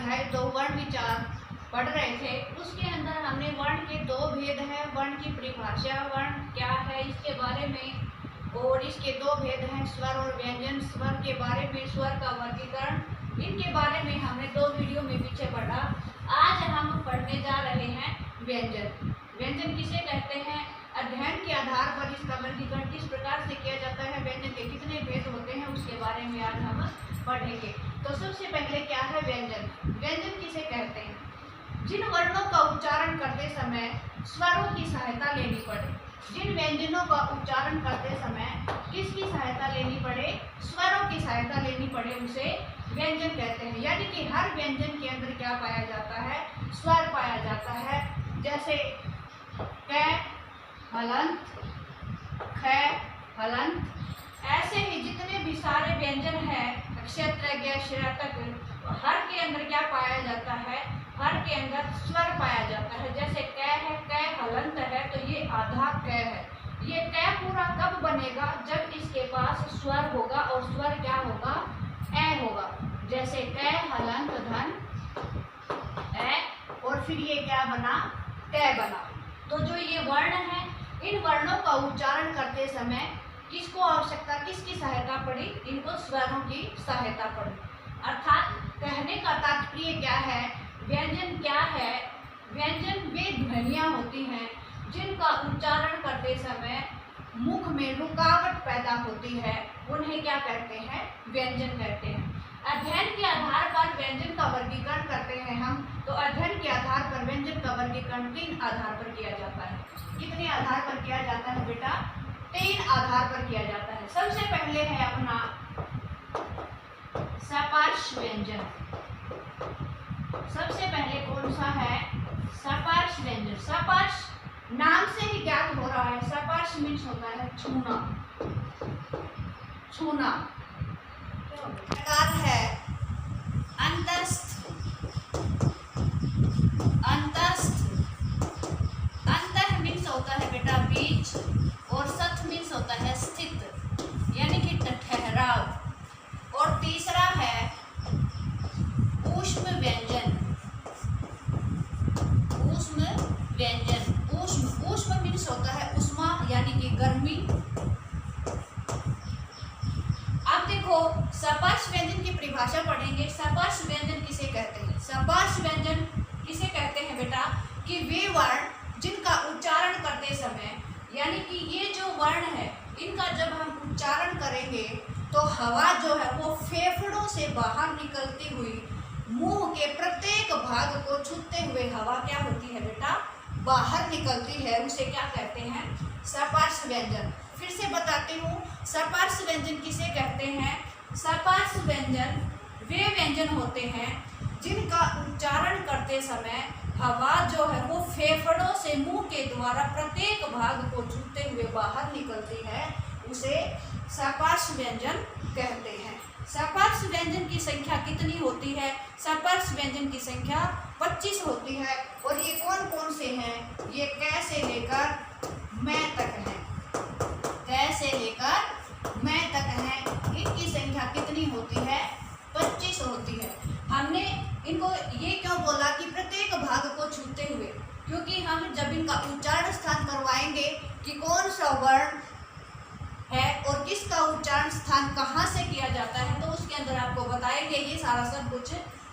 अध्याय 2 वर्ण विचार पढ़ रहे थे। उसके अंदर हमने वर्ण के दो भेद हैं, वर्ण की परिभाषा, वर्ण क्या है इसके बारे में, और इसके दो भेद हैं स्वर और व्यंजन, स्वर के बारे में, स्वर का वर्गीकरण, इनके बारे में हमने दो वीडियो में पीछे पढ़ा। आज हम पढ़ने जा रहे हैं व्यंजन। व्यंजन किसे कहते हैं, अध्ययन के आधार पर इसका वर्गीकरण किस प्रकार से किया जाता है, व्यंजन के कितने भेद होते हैं, उसके बारे में आज हम पढ़ेंगे। तो सबसे पहले क्या है व्यंजन। व्यंजन किसे कहते हैं, जिन वर्णों का उच्चारण करते समय स्वरों की सहायता लेनी पड़े। जिन व्यंजनों का उच्चारण करते समय किसकी सहायता लेनी पड़े, स्वरों की सहायता लेनी पड़े, उसे व्यंजन कहते हैं। यानी कि हर व्यंजन के अंदर क्या पाया जाता है, स्वर पाया जाता है। जैसे क, हलंत, ख, हलंत, ऐसे ही जितने भी सारे व्यंजन हैं, क्षेत्र, श्रैतक, हर के अंदर क्या पाया जाता है, हर के अंदर स्वर पाया जाता है। जैसे क है, क हलंत है, तो ये आधा क है। ये क पूरा कब बनेगा, जब इसके पास स्वर होगा, और स्वर क्या होगा, ए होगा। जैसे क हलंत धन ए, और फिर ये क्या बना, क बना। तो जो ये वर्ण है, इन वर्णों का उच्चारण करते समय किसको आवश्यकता, किसकी सहायता पड़ी, इनको स्वरों की सहायता पड़ी। अर्थात कहने का तात्पर्य क्या है, व्यंजन क्या है, व्यंजन वे ध्वनियाँ होती हैं जिनका उच्चारण करते समय मुख में रुकावट पैदा होती है, उन्हें क्या कहते हैं, व्यंजन कहते हैं। अध्ययन के आधार पर व्यंजन का वर्गीकरण करते हैं हम, तो अध्ययन के आधार पर व्यंजन का वर्गीकरण 3 आधार पर किया जाता है। कितने आधार पर किया जाता है बेटा, 3 आधार पर किया जाता है। सबसे पहले है अपना सपर्श व्यंजन। सबसे पहले कौन सा है, सपर्श व्यंजन। सपर्श नाम से ही ज्ञात हो रहा है, सपर्श मीन्स होता है छूना, छूना। प्रकार है अंतस्थ, अंतस्थ, अंतः मीन्स होता है बेटा बीच, और सथ मीन्स होता है स्थित, यानी कि ठहराव। और तीसरा है ऊष्म व्यंजन, ऊष्म व्यंजन। ऊष्म, ऊष्म मीन्स होता है उष्मा, यानी कि गर्मी। अब देखो सपर्श व्यंजन की परिभाषा पढ़ेंगे। सपर्श व्यंजन किसे कहते हैं, सपर्श व्यंजन किसे कहते हैं बेटा, कि वे वर्ण जिनका उच्चारण करते समय, यानी कि ये जो वर्ण है, इनका जब हम उच्चारण करेंगे तो हवा जो है वो फेफड़ों से बाहर निकलती हुई मुंह के प्रत्येक भाग को छूते हुए हवा क्या होती है बेटा, बाहर निकलती है, उसे क्या कहते हैं, सपर्श व्यंजन। फिर से बताती हूँ, सपर्श व्यंजन किसे कहते हैं। सपर्श व्यंजन वे व्यंजन होते हैं जिनका उच्चारण करते समय हवा जो है वो फेफड़ों से मुंह के द्वारा प्रत्येक भाग को छूते हुए बाहर निकलती है, उसे सपर्श व्यंजन कहते हैं। सपर्श व्यंजन की संख्या कितनी होती है, सपर्श व्यंजन की संख्या 25 होती है। और ये कौन कौन से हैं, ये क से लेकर मैं तक हैं, क से लेकर मैं तक हैं। इनकी संख्या कितनी होती है, 25 होती है। हमने इनको ये क्यों बोला कि प्रत्येक भाग को छूते हुए, क्योंकि हम जब इनका उच्चारण स्थान करवाएंगे कि कौन सा वर्ण है और किसका उच्चारण स्थान कहाँ से किया जाता है, तो उसके अंदर आपको बताएंगे ये सारा सब कुछ।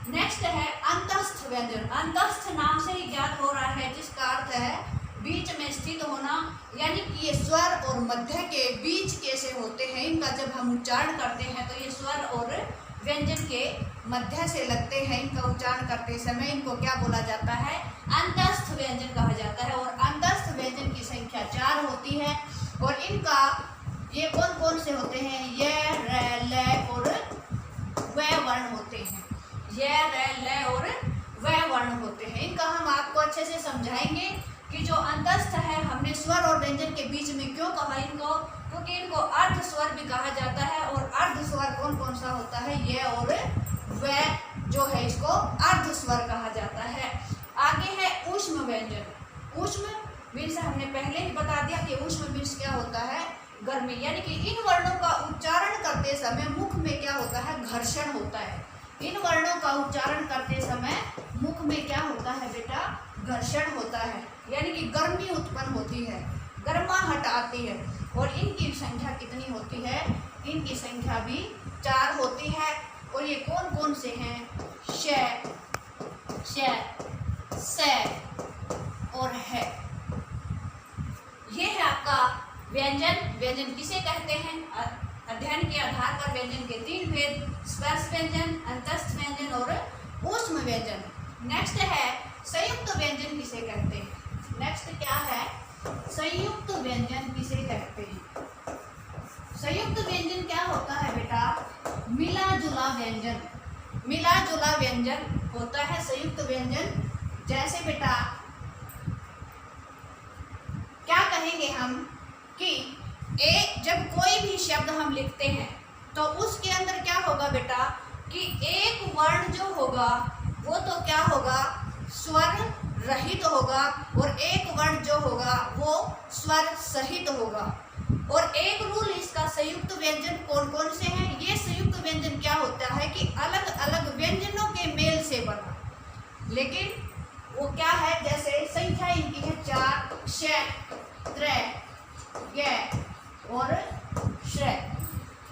नेक्स्ट है अंतस्थ व्यंजन। अंतस्थ नाम से ही ज्ञात हो रहा है, जिसका अर्थ है बीच में स्थित होना, यानी कि ये स्वर और मध्य के बीच कैसे होते हैं, इनका जब हम उच्चारण करते हैं तो ये स्वर और व्यंजन के मध्य से लगते हैं। इनका उच्चारण करते समय इनको क्या बोला जाता है, अंतस्थ व्यंजन कहा जाता है। और अंतस्थ व्यंजन की संख्या 4 होती है। और इनका ये कौन कौन से होते हैं, य, र, ल और व वर्ण होते हैं। य, र, ल और व वर्ण होते हैं। इनका हम आपको अच्छे से समझाएंगे कि जो अंतस्थ है, हमने स्वर और व्यंजन के बीच में क्यों कहा इनको, क्योंकि इनको अर्ध स्वर भी कहा जाता है। और अर्ध स्वर कौन कौन सा होता है, ये और व जो है इसको अर्ध स्वर कहा जाता है। आगे है ऊष्म व्यंजन। ऊष्म मीन्स हमने पहले ही बता दिया कि ऊष्म मीन्स क्या होता है, गर्मी। यानी कि इन वर्णों का उच्चारण करते समय मुख में क्या होता है, घर्षण होता है। इन वर्णों का उच्चारण करते समय मुख में क्या होता है बेटा, घर्षण होता है, यानी कि गर्मी उत्पन्न होती है, गर्माहट आती है। और इनकी संख्या कितनी होती है, इनकी संख्या भी 4 होती है। और ये कौन कौन से हैं, श, से और है। ये है आपका व्यंजन। व्यंजन किसे कहते हैं, अध्ययन के आधार पर व्यंजन के 3 भेद, स्पर्श व्यंजन, अंतस्थ व्यंजन और ऊष्म व्यंजन। नेक्स्ट है संयुक्त व्यंजन किसे कहते हैं। नेक्स्ट क्या है, संयुक्त व्यंजन किसे कहते हैं। संयुक्त व्यंजन क्या होता है बेटा, मिला जुला व्यंजन। मिला जुला व्यंजन होता है संयुक्त व्यंजन। जैसे बेटा क्या कहेंगे हम कि जब कोई भी शब्द हम लिखते हैं तो उसके अंदर क्या होगा बेटा कि एक वर्ण जो होगा वो तो क्या होगा, स्वर रहित होगा, और एक वर्ण जो होगा वो स्वर सहित होगा। और एक रूल इसका, संयुक्त व्यंजन कौन कौन से हैं, ये संयुक्त व्यंजन क्या होता है कि अलग अलग व्यंजनों के मेल से बना, लेकिन वो क्या है, जैसे संख्या इनकी है 4, श, त्रै, ग और श्र।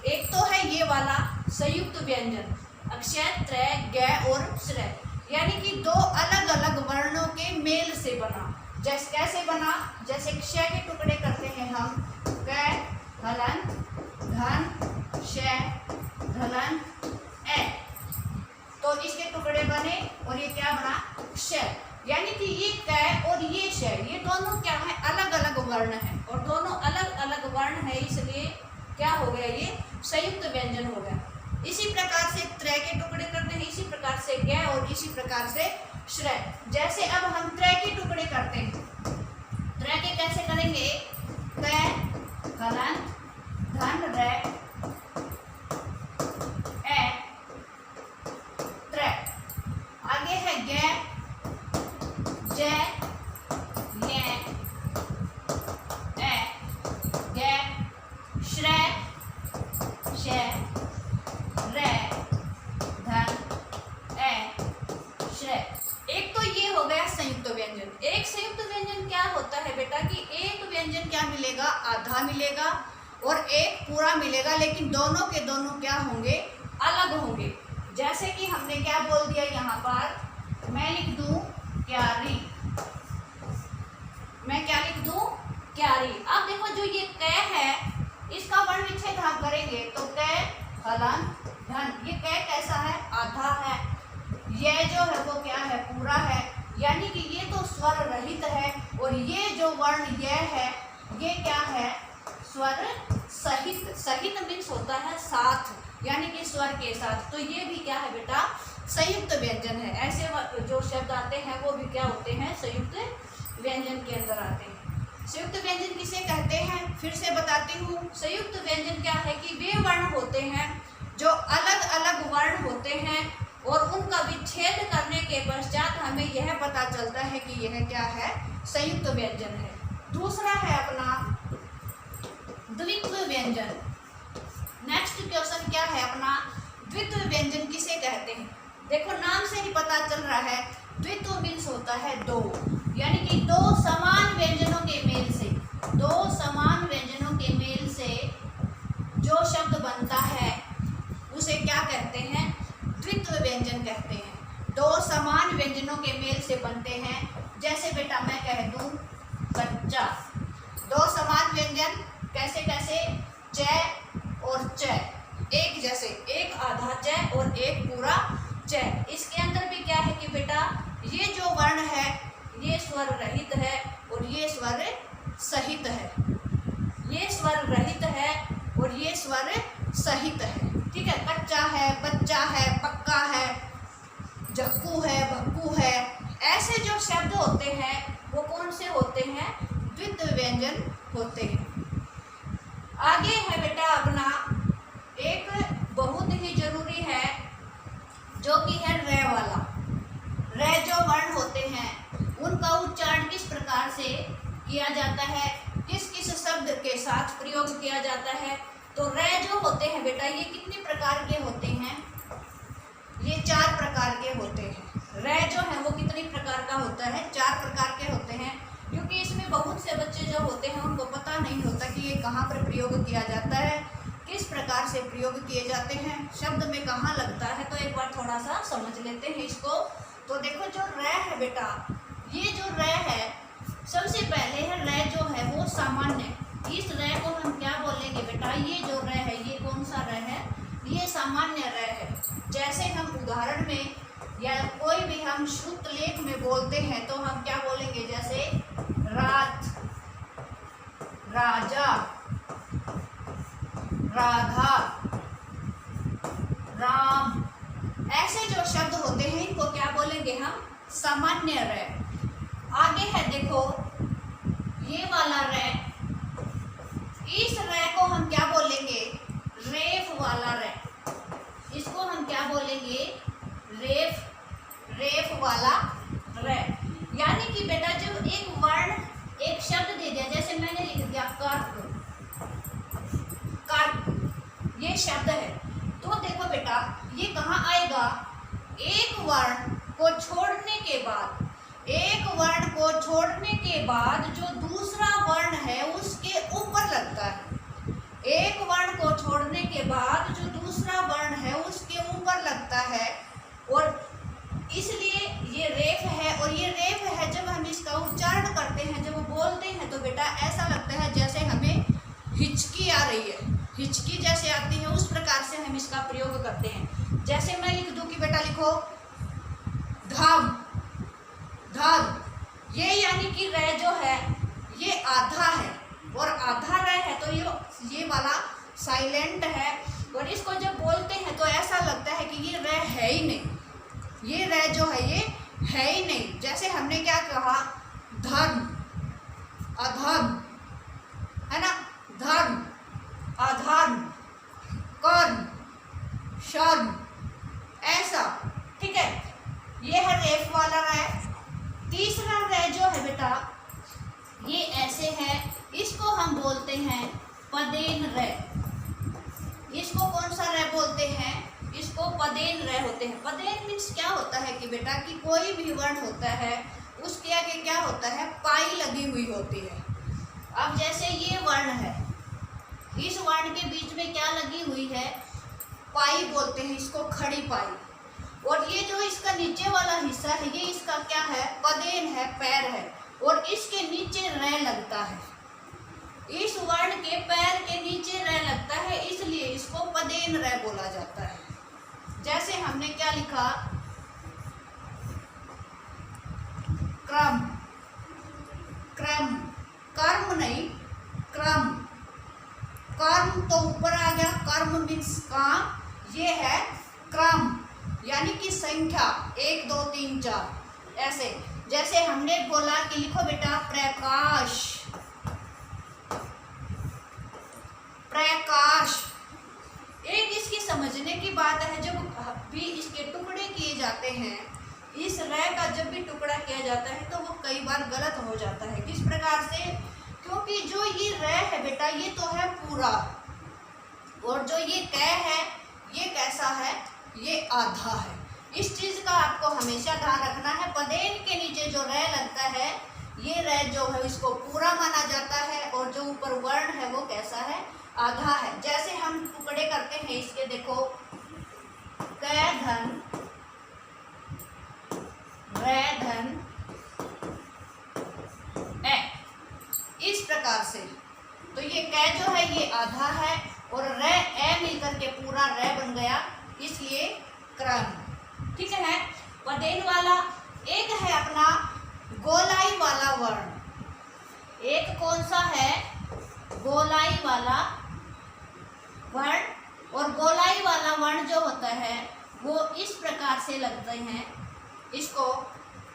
एक तो है ये वाला संयुक्त व्यंजन, अक्षय, त्रै, ग और श्र, यानी कि 2 अलग अलग वर्णों के मेल से बना। जैसे कैसे बना, जैसे क्ष के टुकड़े करते हैं हम, क, हलन, धन, श, ढलन, ए, तो इसके टुकड़े बने और ये क्या बना, क्ष। यानी कि ये क और ये श, ये दोनों क्या है, अलग अलग वर्ण है, और दोनों अलग अलग वर्ण है, इसलिए क्या हो गया, ये संयुक्त व्यंजन हो गया। इसी प्रकार से त्रै के टुकड़े करते हैं, इसी प्रकार से ग और इसी प्रकार से श्र। जैसे अब हम त्रै के टुकड़े करते हैं, त्रै के कैसे करेंगे, क, हलन, धन, रै, ए, त्रै। आगे है ग, ज, य, ए, ग, श्र, श, रे, धन, ए, श्र। एक तो ये हो गया संयुक्त व्यंजन। एक संयुक्त व्यंजन क्या होता है बेटा कि एक व्यंजन क्या मिलेगा, आधा मिलेगा और एक पूरा मिलेगा, लेकिन दोनों के दोनों क्या होंगे, अलग होंगे। जैसे कि हमने क्या बोल दिया यहाँ पर, मैं लिख दूं क्यारी, मैं क्या लिख दूं, क्यारी। अब देखो जो ये क है, इसका वर्ण विच्छेद हम करेंगे तो क, हलन, धन, ये क कैसा है, आधा है, ये जो है वो क्या है, पूरा है, यानी कि ये तो स्वर रहित है, और ये जो वर्ण ये है, ये क्या है, स्वर सहित। सहित मीन्स होता है साथ, यानी कि स्वर के साथ, तो ये भी क्या है बेटा, संयुक्त व्यंजन है। ऐसे जो शब्द आते हैं वो भी क्या होते हैं, संयुक्त व्यंजन के अंदर आते हैं। संयुक्त व्यंजन किसे कहते हैं, फिर से बताती हूँ। संयुक्त व्यंजन क्या है कि वे वर्ण होते हैं जो अलग अलग वर्ण होते हैं, और उनका विच्छेद करने के पश्चात हमें यह पता चलता है कि यह क्या है, संयुक्त व्यंजन है। दूसरा है अपना द्वित्व व्यंजन। नेक्स्ट क्वेश्चन क्या है अपना, द्वित्व व्यंजन किसे कहते हैं। देखो नाम से ही पता चल रहा है, द्वित्व मीन्स होता है 2, यानी कि 2 समान व्यंजनों के मेल से, 2 समान व्यंजनों के मेल से जो शब्द बनता है उसे क्या कहते हैं, द्वित्व व्यंजन कहते हैं। 2 समान व्यंजनों के मेल से बनते हैं। जैसे बेटा मैं कह दूं कच्चा, 2 समान व्यंजन कैसे कैसे, च और च, एक जैसे, एक आधा च और एक पूरा च। इसके अंदर भी क्या है कि बेटा ये जो वर्ण है ये स्वर रहित है और ये स्वर सहित है, ये स्वर रहित है और ये स्वर सहित है। ठीक है, कच्चा है, बच्चा है, पक्का है, जक्कू है, भक्कू है, ऐसे जो शब्द होते हैं वो कौन से होते हैं, द्वित्व व्यंजन होते हैं। आगे है बेटा अपना एक बहुत ही जरूरी है जो कि है रे वाला। रे जो वर्ण होते हैं उनका उच्चारण किस प्रकार से किया जाता है, किस किस शब्द के साथ प्रयोग किया जाता है। तो रे जो होते हैं बेटा ये कितने प्रकार के होते हैं, ये 4 प्रकार के होते हैं। रे जो है वो कितनी प्रकार का होता है? 4 प्रकार के होते हैं, क्योंकि इसमें बहुत से बच्चे जो होते हैं उनको पता नहीं होता कि ये कहाँ पर प्रयोग किया जाता है, किस प्रकार से प्रयोग किए जाते हैं, शब्द में कहाँ लगता है। तो एक बार थोड़ा सा समझ लेते हैं इसको। तो देखो जो रे है बेटा, ये जो रे है, सबसे पहले है रे जो है वो सामान्य। इस रे को हम क्या बोलेंगे बेटा? ये जो रे है ये कौन सा रे है? ये सामान्य रे है। जैसे हम उदाहरण में या कोई भी हम श्रुत लेख में बोलते हैं तो हम क्या बोलेंगे? जैसे रात, राजा, राधा, राम, ऐसे जो शब्द होते हैं इनको क्या बोलेंगे हम? सामान्य रे। आगे है देखो ये वाला रे, इस रे को हम क्या बोलेंगे? रेफ वाला रे। इसको हम क्या बोलेंगे? रेफ, रेफ वाला रे। यानी कि बेटा जब एक वर्ण, एक शब्द दे दिया, जैसे मैंने लिख दिया कर्क, कर्क ये शब्द है, तो देखो बेटा ये कहाँ आएगा? एक वर्ण को छोड़ने के बाद, एक वर्ण को छोड़ने के बाद जो दूसरा वर्ण है उसके ऊपर लगता है। एक वर्ण को छोड़ने के बाद जो दूसरा वर्ण है उसके ऊपर लगता है, और इसलिए ये रेफ है। और ये रेफ है, जब हम इसका उच्चारण करते हैं, जब बोलते हैं तो बेटा ऐसा लगता है जैसे हमें हिचकी आ रही है, हिचकी जैसे आती है उस प्रकार से हम इसका प्रयोग करते हैं। जैसे मैं लिख दूं कि बेटा लिखो धम, धम, ये यानी कि रे जो है ये आधा है, और आधा रे है तो ये वाला साइलेंट है, और इसको जब बोलते हैं तो ऐसा लगता है कि ये रे है ही नहीं, ये रे जो है ये है ही नहीं। जैसे हमने क्या कहा? धर्म, अधर्म, है ना? धर्म, अधर्म, कर्म, शर्म, ऐसा, ठीक है? ये है रेफ वाला रे। तीसरा रे जो है बेटा ये ऐसे है, इसको हम बोलते हैं पदेन रे। इसको कौन सा रे बोलते हैं? इसको पदेन रे होते हैं। पदेन मीन्स क्या होता है कि बेटा कि कोई भी वर्ण होता है उसके आगे क्या होता है? पाई लगी हुई होती है। अब जैसे ये वर्ण है, इस वर्ण के बीच में क्या लगी हुई है? पाई बोलते हैं इसको, खड़ी पाई। और ये जो इसका नीचे वाला हिस्सा है ये इसका क्या है? पदेन है, पैर है, और इसके नीचे रे लगता है। इस वर्ण के पैर के नीचे रे लगता है, इसलिए इसको पदेन रे बोला जाता है। जैसे हमने क्या लिखा? क्रम, क्रम, कर्म नहीं, क्रम। कर्म तो ऊपर आ गया, कर्म मीन्स काम, ये है क्रम यानी कि संख्या 1 2 3 4 ऐसे। जैसे हमने बोला कि लिखो बेटा प्रकाश, प्रकाश। एक इसकी समझने की बात है, जब भी इसके टुकड़े किए जाते हैं, इस रे का जब भी टुकड़ा किया जाता है तो वो कई बार गलत हो जाता है। किस प्रकार से? क्योंकि जो ये रे है बेटा ये तो है पूरा, और जो ये कै है ये कैसा है? ये आधा है। इस चीज का आपको हमेशा ध्यान रखना है। पदेन के नीचे जो रे लगता है ये रे जो है इसको पूरा माना जाता है, और जो ऊपर वर्ण है वो कैसा है? आधा है। जैसे हम टुकड़े करते हैं इसके, देखो कै धन, रे धन, ए, इस प्रकार से। तो ये कै जो है ये आधा है, और रे ए मिलकर के पूरा रे बन गया, इसलिए क्रम। ठीक है? पदेन वाला एक है अपना गोलाई वाला वर्ण। एक कौन सा है? गोलाई वाला वर्ण। और गोलाई वाला वर्ण जो होता है वो इस प्रकार से लगते हैं इसको।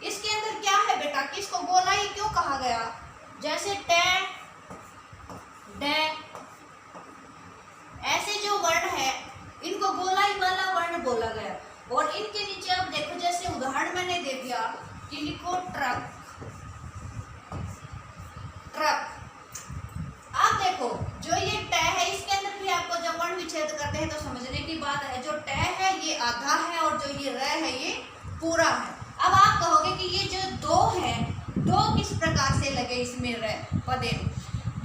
इसके अंदर क्या है बेटा कि इसको गोलाई क्यों कहा गया? जैसे टे, डे, ऐसे जो वर्ण है इनको गोलाई वाला वर्ण बोला गया। और इनके नीचे आप देखो, जैसे उदाहरण मैंने दे दिया कि लिखो ट्रक, ट्रक। आप देखो जो ये टे है इसके अंदर भी आपको जब वर्ण विच्छेद करते हैं तो समझने की बात है, जो टे है ये आधा है और जो ये र है ये पूरा है। अब आप कहोगे कि ये जो दो है, दो किस प्रकार से लगे इसमें र पदे में?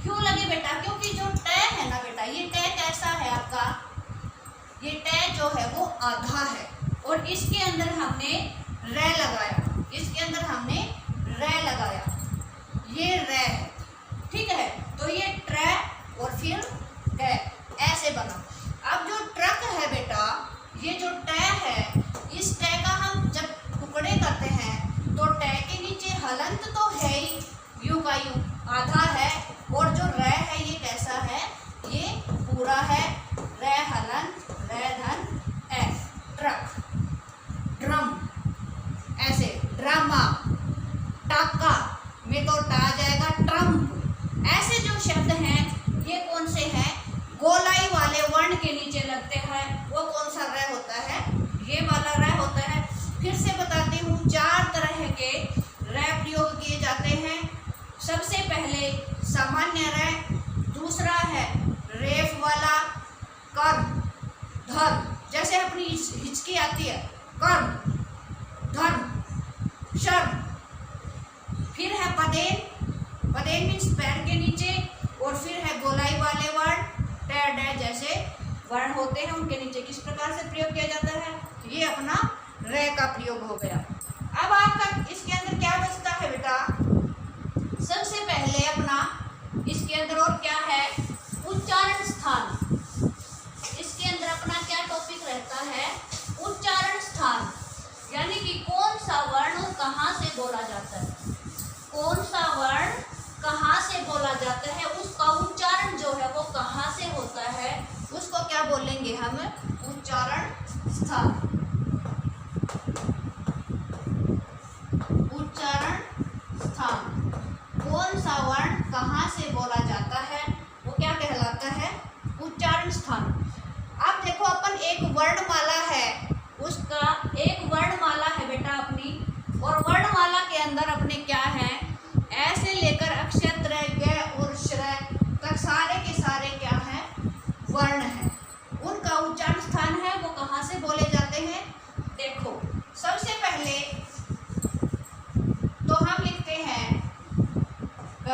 क्यों लगे बेटा? क्योंकि जो ट है ना बेटा, ये ट कैसा है आपका? ये ट जो है वो आधा है और इसके अंदर हमने र लगाया, इसके अंदर हमने र लगाया, ये र है, ठीक है। तो ये ट्र और फिर ट ऐसे बना। अब जो ट्रक है बेटा, ये जो ट है, इस ट का हम जब टुकड़े करते हैं तो ट के नीचे हलंत तो है ही, यूं का यूं आधा है, और जो र है ये कैसा है? ये पूरा है। र हलंत र धन ए, ट्रक, ड्रम, ऐसे ड्रामा, टाका में तो टा जाएगा ट्रम्प। ऐसे जो शब्द हैं ये कौन से हैं? गोलाई वाले वर्ण के नीचे लगते हैं। वो कौन सा र होता है? ये वाला र होता है। फिर से बताती हूँ, 4 तरह के र प्रयोग किए जाते हैं। सबसे पहले सामान्य र, दूसरा है रेफ वाला, कर्म, धर्म, जैसे अपनी हिचकी आती है, कर्म, धर्म, शर्म। फिर है पदेन, पदेन मीन्स पैर के नीचे, और फिर है गोलाई वाले वर्ण, ट ड जैसे वर्ण होते हैं उनके नीचे किस प्रकार से प्रयोग किया जाता है? ये अपना र का प्रयोग हो गया। अब आपका इसके अंदर क्या बचता है बेटा? सबसे पहले अपना इसके अंदर और क्या है? उच्चारण स्थान। इसके अंदर अपना क्या टॉपिक रहता है? उच्चारण स्थान, यानी कि कौन सा वर्ण कहाँ से बोला जाता है, कौन सा वर्ण कहाँ से बोला जाता है, उसका उच्चारण जो है वो कहाँ से होता है, उसको क्या बोलेंगे हम? उच्चारण स्थान। उच्चारण स्थान, कौन सा वर्ण कहाँ से बोला जाता है वो क्या कहलाता है? उच्चारण स्थान। अब देखो, अपन एक वर्णमाला है, उसका एक वर्णमाला है बेटा अपनी, और वर्णमाला के अंदर अपने क्या है? ऐसे लेकर अक्षर त्र ग और श्र तक सारे के सारे क्या है? वर्ण है। उनका उच्चारण स्थान है वो कहाँ से बोले जाते हैं? देखो, सबसे पहले तो हम लिखते हैं क,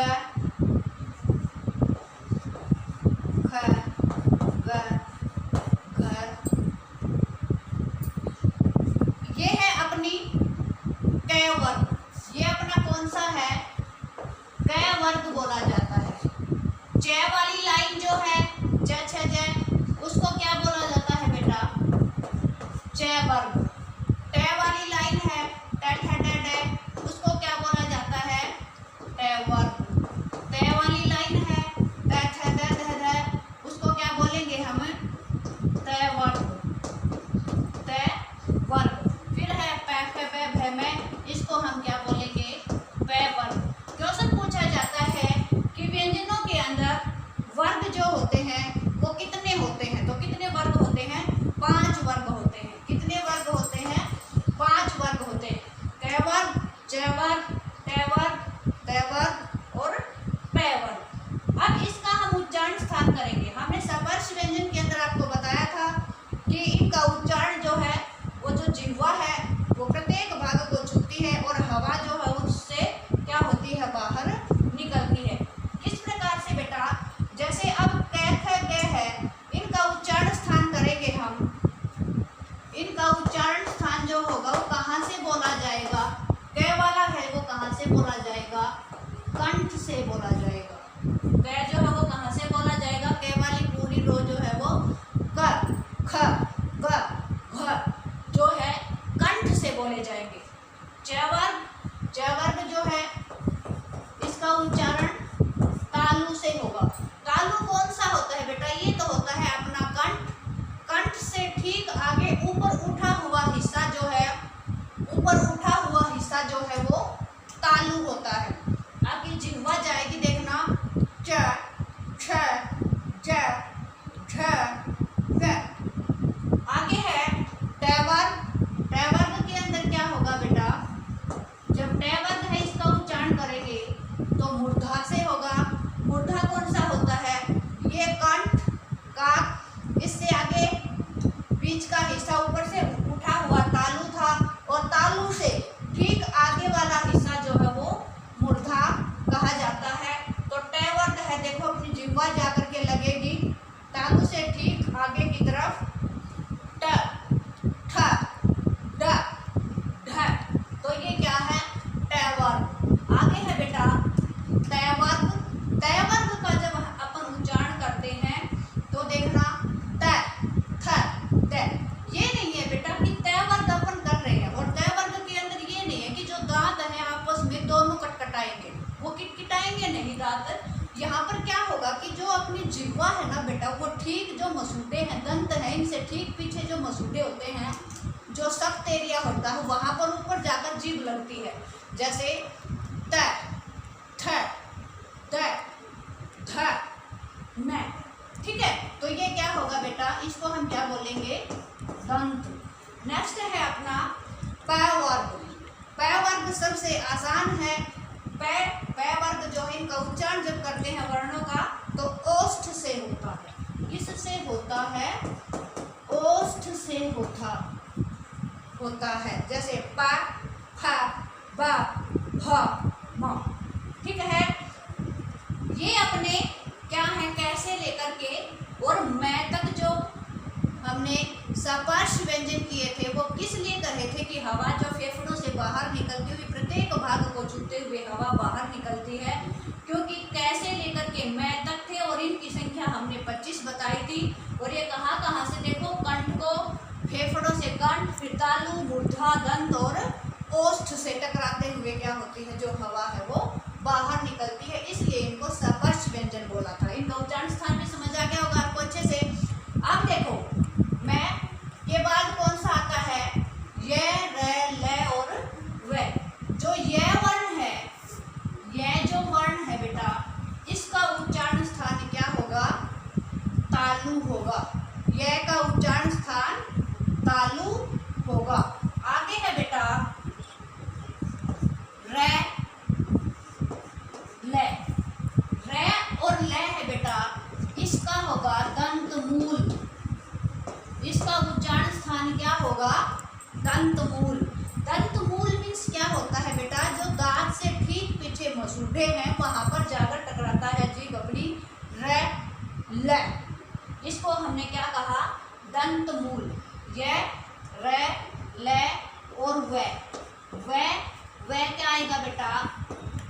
ख, ग, घ। ये है अपनी क वर्ग। ये अपना कौन सा है? क वर्ग बोला जाता है। च वाली लाइन जो है, च छ ज, उसको क्या बोला जाता है बेटा? च वर्ग। ट वाली लाइन है, ट ठ ड ड, उसको क्या बोला जाता है? ट वर्ग। त वाली लाइन है, त थ द ध ध, उसको क्या बोलेंगे हम? त वर्ग, त वर्ग। फिर है प फ प भ म, इसको हम क्या बोलेंगे? प वर्ग। क्वेश्चन पूछा जाता है कि व्यंजनों के अंदर वर्ग जो होते हैं वो कितने होते हैं? तो कितने वर्ग होते हैं? 5 वर्ग होते हैं। कितने वर्ग होते हैं? 5 वर्ग होते हैं। क वर्ग, च वर्ग, ट वर्ग, त वर्ग और प वर्ग। अब इसका हम उच्चारण स्थान करेंगे। हमने स्पर्श व्यंजन के अंदर आपको बताया था कि इनका उच्चारण जो है, वो जो जिह्वा है वो प्रत्येक भाग को छूती है और हवा जो है उससे क्या होती है? बाहर निकलती है। किस प्रकार से बेटा? जैसे अब क ख ग है, इनका उच्चारण स्थान करेंगे हम। इनका उच्चारण स्थान जो होगा वो कहाँ से बोला जाएगा? क वाला है वो कहाँ से बोला जाएगा? कंठ से बोला जाएगा। क जो है वो कहाँ से बोला जाएगा? क वाली पूरी रो जो है वो क, ख, ग, घ जो है कंठ से बोले जाएंगे। च वर्ग जो है इसका उच्चारण तालु से होगा। तालु कौन सा होता है बेटा? ये तो होता है अपना कंठ। कंठ से ठीक आगे ऊपर उठा हुआ हिस्सा जो है, ऊपर उठा हुआ हिस्सा जो है वो तालु होता है। आपकी जिह्वा जाएगी, देखना, च, छ, ज, झ, ग। आगे है ट वर्ग। ट वर्ग के अंदर क्या होगा बेटा? जब ट वर्ग है इसका उच्चारण करेंगे तो मूर्धा से होगा। मूर्धा कौन सा होता है? ये कंठ का इससे आगे बीच का हिस्सा ऊपर से मसूड़े हैं, दंत हैं, इनसे ठीक पीछे जो मसूड़े होते हैं, जो सख्त एरिया होता है वहां पर ऊपर जाकर जीभ लगती है, जैसे त, थ, द, ध, न। ठीक है, तो ये क्या होगा बेटा, इसको हम क्या बोलेंगे, दंत। नेक्स्ट है अपना प वर्ग। प वर्ग सबसे आसान है। प वर्ग जो है, इनका उच्चारण जब करते हैं वर्णों का तो ओष्ठ से होता है। किससे होता है, ओष्ठ से होता है, जैसे प, फ, ब, भ, म। ठीक है, ये अपने क्या है, कैसे लेकर के और मैं तक जो हमने सपार्श व्यंजन किए थे वो किस लिए कहे थे कि हवा जो फेफड़ों से बाहर निकलती हुई प्रत्येक भाग को छूते हुए हवा बाहर निकलती है, क्योंकि कैसे लेकर के मैं तक थे और इनकी संख्या हमने 25 बताई थी। और ये कहाँ से, देखो कंठ को, फेफड़ों से कंठ, फिर तालु, मूर्धा, दंत और ओष्ठ से टकराते हुए क्या होती है, जो हवा है वो बाहर निकलती है, इसलिए इनको सपर्श व्यंजन बोला था। इनका उच्चारण स्थान भी समझ आ गया होगा आपको अच्छे से। अब देखो मैं के बाद कौन सा आता है, य, र, ल और व। जो य वर्ण है, यह जो वर्ण है बेटा, इसका उच्चारण स्थान क्या होगा, तालु होगा। य का उच्चारण स्थान तालु होगा। आगे है बेटा र, ल। र और ल है बेटा, इसका होगा दंत मूल। इसका उच्चारण स्थान क्या होगा, दंत मूल। दंत मूल मीन्स क्या होता है बेटा, जो दांत से ठीक पीछे मसूड़े हैं वहां पर जाकर टकराता है जीभ अपनी र, ल। इसको हमने क्या कहा, दंत मूल। य, र, ल और व क्या आएगा बेटा,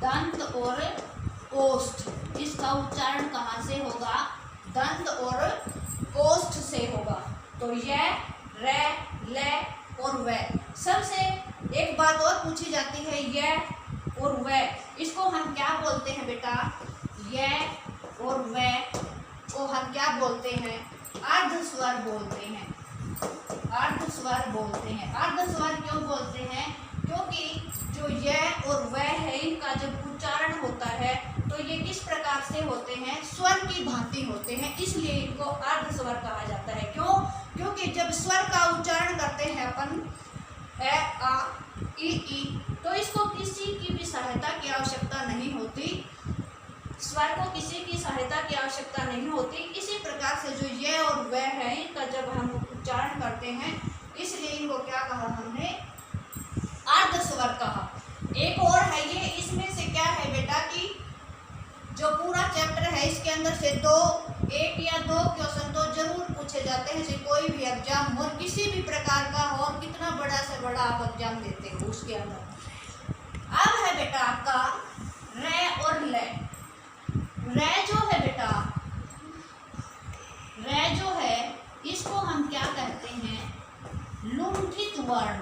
दंत और ओष्ठ। इसका उच्चारण कहाँ से होगा, दंत और ओष्ठ से होगा। तो य, र, ल और व। सबसे एक बात और पूछी जाती है, य और व, इसको हम क्या बोलते हैं बेटा, य और व को हम क्या बोलते हैं, अर्ध स्वर बोलते हैं। अर्ध स्वर बोलते हैं। अर्ध स्वर क्यों बोलते हैं, क्योंकि जो य और व है, इनका जब उच्चारण होता है तो ये किस प्रकार से होते हैं, स्वर की भांति होते हैं, इसलिए इनको अर्ध स्वर कहा जाता है। क्यों, क्योंकि जब स्वर का उच्चारण करते हैं अपन ए, आ, ई, तो इसको किसी की भी सहायता की आवश्यकता नहीं होती, स्वर को किसी की सहायता की आवश्यकता नहीं होती। इसी प्रकार से जो ये और वह है, इनका जब हम उच्चारण करते हैं, इसलिए इनको क्या कहा हमने, अर्ध स्वर कहा। एक और है ये, इसमें से क्या है बेटा कि जो पूरा चैप्टर है इसके अंदर से एक या दो क्वेश्चन तो जरूर पूछे जाते हैं, कोई भी एग्जाम हो, किसी भी प्रकार का हो, और कितना बड़ा से बड़ा आप एग्जाम देते हो उसके अंदर। अब है बेटा आपका र और ल। र जो है बेटा, र जो है, इसको हम क्या कहते हैं, लुंठित वर्ण।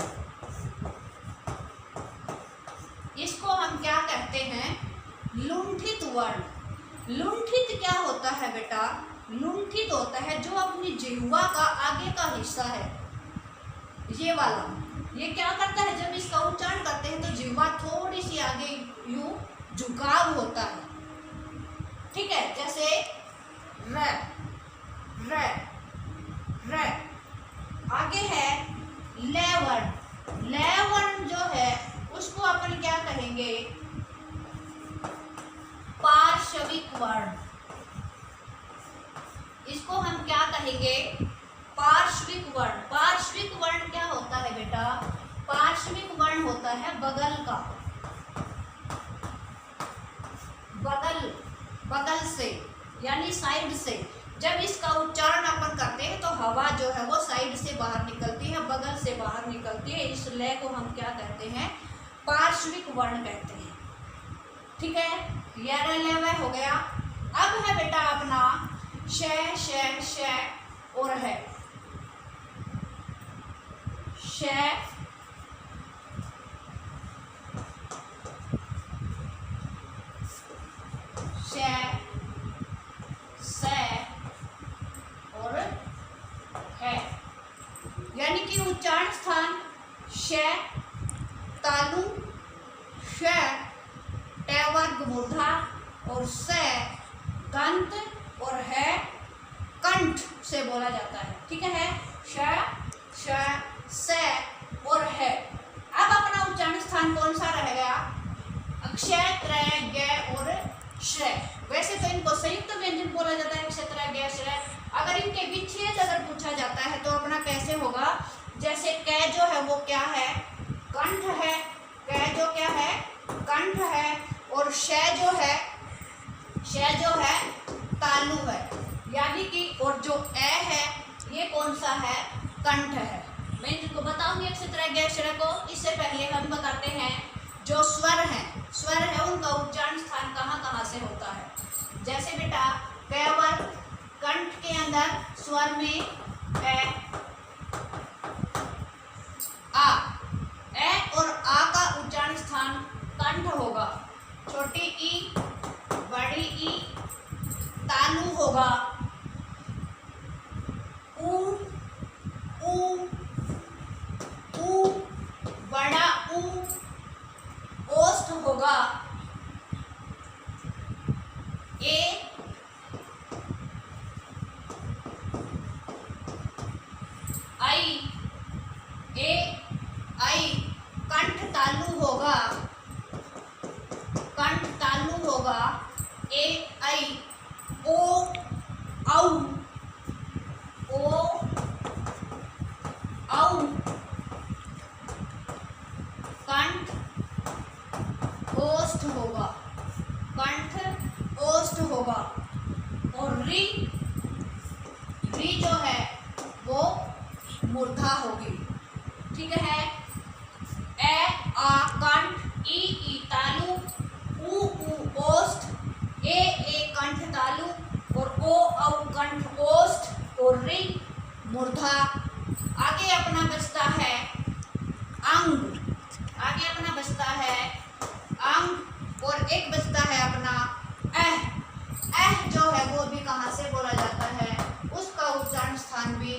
इसको हम क्या कहते हैं, लुंठित वर्ण। लुंठित क्या होता है बेटा, लुंठित होता है जो अपनी जिह्वा का आगे का हिस्सा है, ये वाला, ये क्या करता है, जब इसका उच्चारण करते हैं तो जिह्वा थोड़ी सी आगे यूं झुकाव होता है। ठीक है, जैसे र, र, र। आगे है ल वर्ण। ल वर्ण जो है उसको अपन क्या कहेंगे, पार्श्विक वर्ण। इसको हम क्या कहेंगे, पार्श्विक वर्ण। पार्श्विक वर्ण क्या होता है बेटा, पार्श्विक वर्ण होता है बगल का, बगल से यानी साइड से। जब इसका उच्चारण अपन करते हैं तो हवा जो है वो साइड से बाहर निकलती है, बगल से बाहर निकलती है। इस लय को हम क्या कहते हैं, पार्श्विक वर्ण कहते हैं। ठीक है, यह लय हो गया। अब है बेटा अपना श, श, श और है श, श, स और उच्चारण स्थान श, तालु, श, ट वर्ग मूर्धा और स दंत और है कंठ से बोला जाता है। ठीक है, श, स और है। अब अपना उच्चारण स्थान कौन सा रह गया? अक्षय, त्रय, ग और श्रय। वैसे तो इनको संयुक्त व्यंजन बोला जाता है, अक्षय, त्रय, ग, श्रय। अगर इनके विच्छेद अगर पूछा जाता है तो अपना कैसे होगा? जैसे क जो है वो क्या है? कंठ है। क जो क्या है? कंठ है। और श जो है तालु है। यानी कि और जो ए है ये कौन सा है? कंठ है। मैं इनको बताऊंगी अक्षय, त्रय, ग, श्रय को। इससे पहले हम बताते हैं जो स्वर है उनका उच्चारण स्थान कहाँ कहाँ से होता है। जैसे बेटा क वर्ग कंठ के अंदर स्वर में ए और आ का उच्चारण स्थान कंठ होगा। छोटी ई, बड़ी ई, तालु होगा। ऊ, बड़ा ऊ, ओष्ठ होगा। ए, आई कंठ तालु होगा। ए, आई, ओ, औ कंठ ओष्ठ होगा। और री जो है वो मूर्धा होगी। ठीक है, ए, आ कंठ, ई तालु, ऊ ओष्ठ, ए कंठ तालु और ओ औ कंठ ओष्ठ और री मूर्धा। आगे अपना बचता है अंग। और एक बचता है अपना एह जो है वो भी कहाँ से बोला जाता है? उसका उच्चारण स्थान भी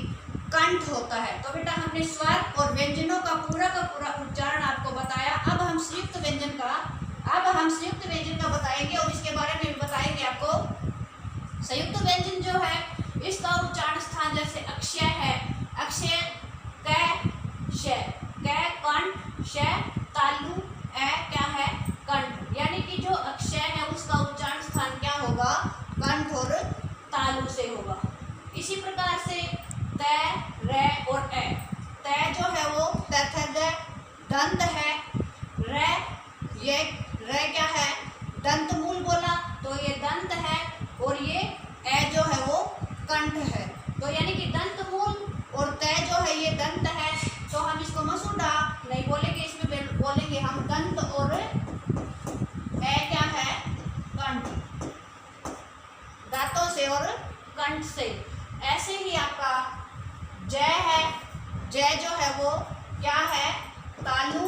कंठ होता है। तो बेटा हमने स्वर और व्यंजनों का पूरा उच्चारण आपको बताया। अब हम संयुक्त व्यंजन का बताएंगे और इसके बारे में भी बताएंगे आपको। संयुक्त व्यंजन जो है इसका उच्चारण स्थान जैसे अक्षय है, अक्षय क, श, क कंठ, श तालु, ए क्या है? कंठ। यानी कि जो अक्षय है उसका उच्चारण स्थान क्या होगा? कंठ और तालु से होगा। इसी प्रकार से त, र और ए। त जो है वो दंत है। र क्या है? दंत मूल बोला तो ये दंत है और ये ए जो है वो कंठ है। तो यानी कि दंत मूल और त जो है ये दंत है। तो हम इसको मसूड़ा नहीं बोलेंगे, इसमें बोलेंगे हम दंत और ए क्या है? कंठ। दांतों से और कंठ से। ऐसे ही आपका जय है। जय जो है वो क्या है? तालु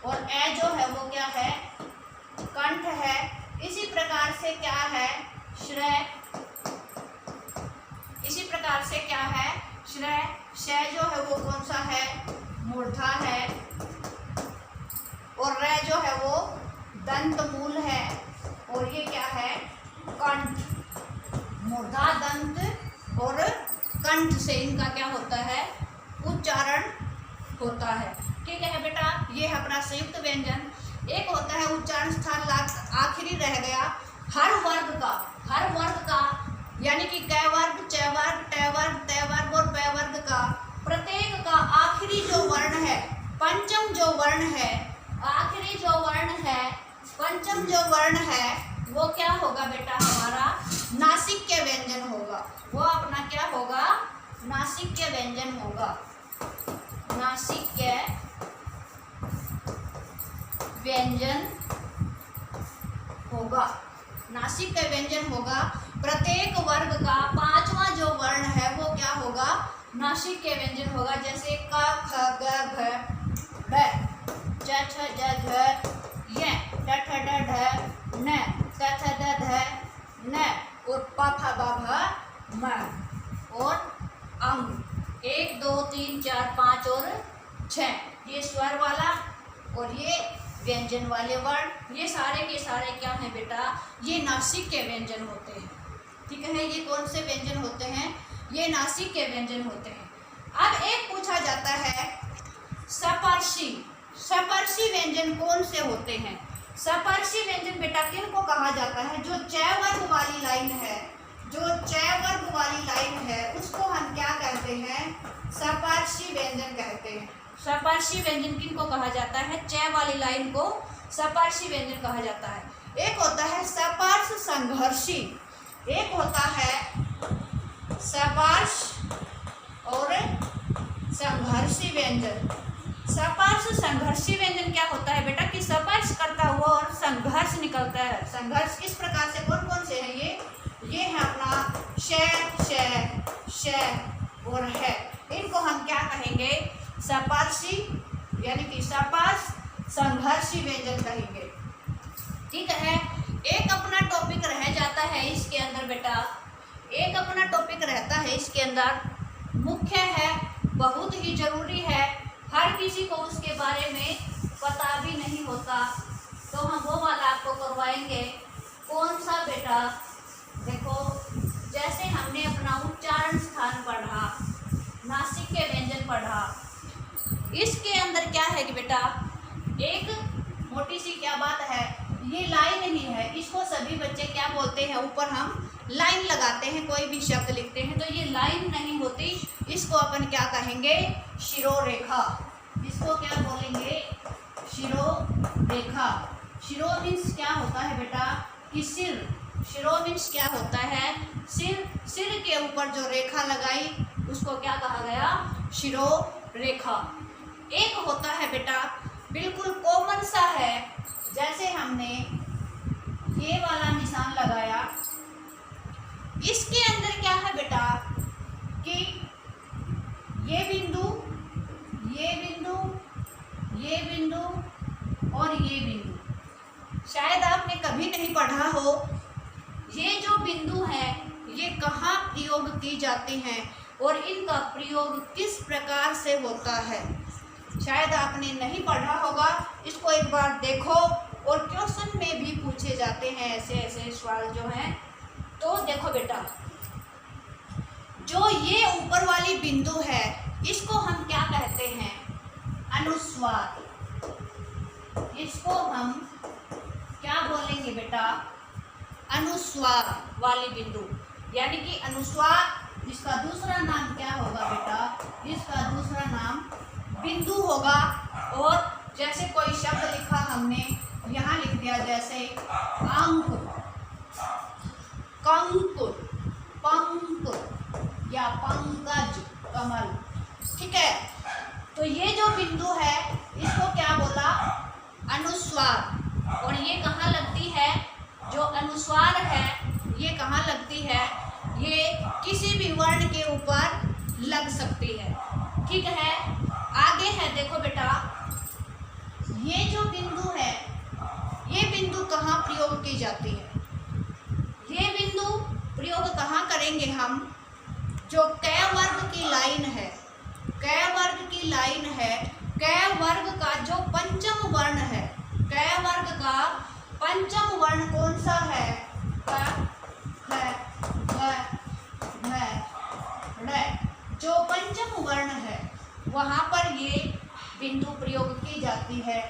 और ए जो है वो क्या है? कंठ है। इसी प्रकार से क्या है? श्रय। श जो है वो कौन सा है? मूर्धा है। और र जो है वो दंत मूल है और ये क्या है? कंठ। मूर्धा, दंत और कंठ से इनका क्या होता है? उच्चारण होता है। ठीक है बेटा, ये है अपना संयुक्त व्यंजन। एक होता है उच्चारण स्थान आखिरी रह गया हर वर्ग का यानी कि क वर्ग, च वर्ग, ट वर्ग, त वर्ग और प वर्ग का प्रत्येक का आखिरी जो वर्ण है, पंचम जो वर्ण है, आखिरी जो वर्ण है, पंचम जो वर्ण है वो क्या होगा बेटा? हमारा नासिक्य व्यंजन होगा। वो अपना क्या होगा? नासिक्य व्यंजन होगा। नासिक्य व्यंजन होगा। नासिक्य व्यंजन होगा। प्रत्येक वर्ग का पांचवा जो वर्ण है वो क्या होगा? नासिक्य व्यंजन होगा। जैसे क, ख, ग, घ, ढ, च, छ, ज, झ, य, ट, ठ, ड, ढ, न, थ, थ, द, ध, न और प, फ, ब, भ, म और अंग 1 2 3 4 5 और 6, ये स्वर वाला और ये व्यंजन वाले वर्ण, ये सारे के सारे क्या हैं बेटा, ये नासिक के व्यंजन होते हैं। ठीक है, ये कौन से व्यंजन होते हैं, ये नासिक के व्यंजन होते हैं। अब एक पूछा जाता है सपर्शी, सपर्शी व्यंजन कौन से होते हैं। सपर्शी व्यंजन बेटा किनको कहा जाता है, जो च वर्ग वाली लाइन है, जो च वर्ग वाली लाइन है उसको हम क्या कहते हैं, सपर्शी व्यंजन कहते हैं। सपर्शी व्यंजन किनको कहा जाता है, च वाली लाइन को सपर्शी व्यंजन कहा जाता है। एक होता है सपर्श संघर्षी, एक होता है सपर्श और संघर्षी व्यंजन। सपर्श संघर्षी व्यंजन क्या होता है बेटा, कि स्पर्श करता हुआ और संघर्ष निकलता है। संघर्ष किस प्रकार से, कौन कौन से हैं ये है अपना श और है, इनको हम क्या कहेंगे, सपर्शी यानी कि सपर्श संघर्षी व्यंजन कहेंगे। ठीक है, एक अपना टॉपिक रह जाता है इसके अंदर बेटा, एक अपना टॉपिक रहता है इसके अंदर, मुख्य है, बहुत ही जरूरी है, हर किसी को उसके बारे में पता भी नहीं होता, तो हम वो वाला आपको करवाएंगे। कौन सा बेटा, देखो जैसे हमने अपना उच्चारण स्थान पढ़ा, नासिक के व्यंजन पढ़ा, इसके अंदर क्या है कि बेटा एक मोटी सी क्या बात है, ये लाइन ही है, इसको सभी बच्चे क्या बोलते हैं, ऊपर हम लाइन लगाते हैं, कोई भी शब्द लिखते हैं तो ये लाइन नहीं होती, इसको अपन क्या कहेंगे, शिरोरेखा। इसको क्या बोलेंगे, शिरोरेखा। शिरो मीन्स क्या होता है बेटा, कि सिर, शिरो मीन्स क्या होता है, सिर, सिर के ऊपर जो रेखा लगाई उसको क्या कहा गया, शिरोरेखा। एक होता है बेटा बिल्कुल कॉमन सा है, जैसे हमने ये वाला निशान लगाया, इसके अंदर क्या है बेटा कि ये बिंदु, ये बिंदु, ये बिंदु और ये बिंदु, शायद आपने कभी नहीं पढ़ा हो, ये जो बिंदु है ये कहाँ प्रयोग की जाती हैं और इनका प्रयोग किस प्रकार से होता है, शायद आपने नहीं पढ़ा होगा। इसको एक बार देखो, और क्वेश्चन में भी पूछे जाते हैं ऐसे ऐसे सवाल जो हैं। तो देखो बेटा, जो ये ऊपर वाली बिंदु है इसको हम क्या कहते हैं, अनुस्वार। इसको हम क्या बोलेंगे बेटा, अनुस्वार वाली बिंदु, यानी कि अनुस्वार, इसका दूसरा नाम क्या होगा बेटा, इसका दूसरा नाम बिंदु होगा। और जैसे कोई शब्द लिखा हमने, यहाँ लिख दिया जैसे अंक, कंक, पंक या पंकज, कमल। ठीक है, तो ये जो बिंदु है इसको क्या बोला, अनुस्वार। और ये कहाँ लगती है, जो अनुस्वार है ये कहाँ लगती है, ये किसी भी वर्ण के ऊपर लग सकती है। ठीक है, आगे है, देखो बेटा ये जो बिंदु है, ये बिंदु कहाँ प्रयोग की जाती है, ये बिंदु प्रयोग कहाँ करेंगे हम, जो क वर्ग की लाइन है, क वर्ग की लाइन है, क वर्ग का जो पंचम वर्ण है, क वर्ग का पंचम वर्ण कौन सा है, क, ख, ग, घ, ड़, जो पंचम वर्ण है वहाँ पर ये बिंदु प्रयोग की जाती है,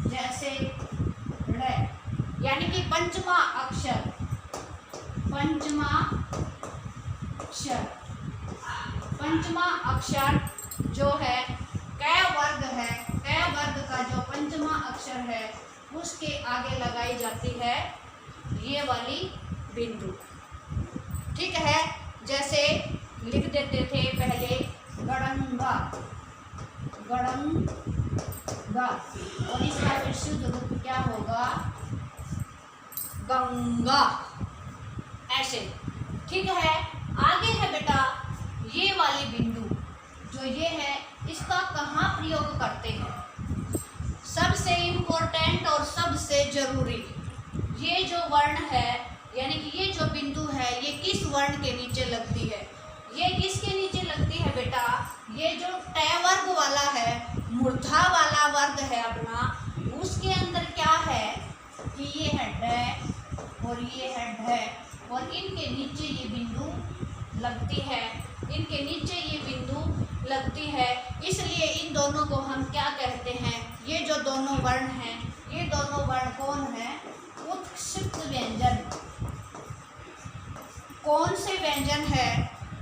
जैसे ड़, यानी कि पंचमा अक्षर, पंचमा अक्षर, पंचमा अक्षर जो है क वर्ग है, क वर्ग का जो पंचमा अक्षर है उसके आगे लगाई जाती है ये वाली बिंदु। ठीक है, जैसे लिख देते थे पहले गड़ंगा, गड़ंगा, और इसका फिर शुद्ध रूप क्या होगा, गंगा, ऐसे। ठीक है, आगे है बेटा ये वाली बिंदु, जो ये है इसका कहाँ प्रयोग करते हैं, सबसे इम्पोर्टेंट और सबसे जरूरी, ये जो वर्ण है यानी कि ये जो बिंदु है ये किस वर्ण के नीचे लगती है, ये किसके नीचे लगती है बेटा, ये जो ट वर्ग वाला है, मूर्धा वाला वर्ग है अपना, उसके अंदर क्या है कि ये है ड और ये है ढ, और इनके नीचे ये बिंदु लगती है, इनके नीचे ये बिंदु लगती है। इसलिए इन दोनों को हम क्या कहते हैं, ये जो दोनों वर्ण हैं, ये दोनों वर्ण कौन है, उत्क्षिप्त व्यंजन। कौन से व्यंजन है,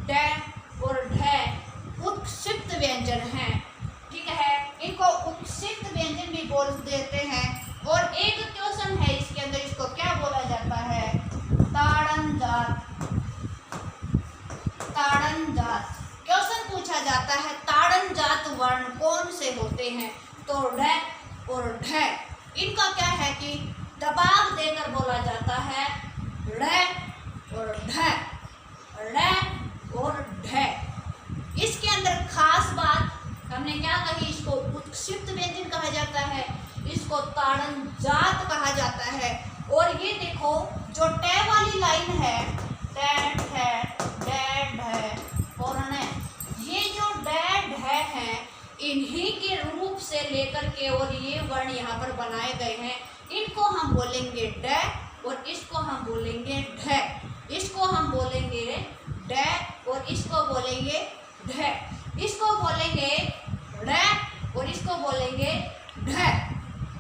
ड और ढ उत्क्षिप्त व्यंजन है। ठीक है, इनको उत्क्षिप्त व्यंजन भी बोल देते हैं। और एक क्वेश्चन है इसके अंदर, इसको क्या बोला जाता है, ताड़न जात। ताड़न जात क्वेश्चन पूछा जाता है, ताड़न जात वर्ण कौन से होते हैं, तो ढ और ढ, इनका क्या है कि दबाव देकर बोला जाता है ढ और ढ, ढ और ढ। इसके अंदर खास बात हमने क्या कही, इसको उत्क्षिप्त व्यंजन कहा जाता है, इसको ताड़न जात कहा जाता है। और ये देखो जो ट वाली लाइन है, ट ठ ड ढ और ण, ये जो ड ढ है, इन्हीं के रूप से लेकर के और ये वर्ण यहाँ पर बनाए गए हैं। इनको हम बोलेंगे ड और इसको हम बोलेंगे ढ, इसको हम बोलेंगे ड और इसको बोलेंगे ढ, इसको बोलेंगे ढ और इसको बोलेंगे ढ,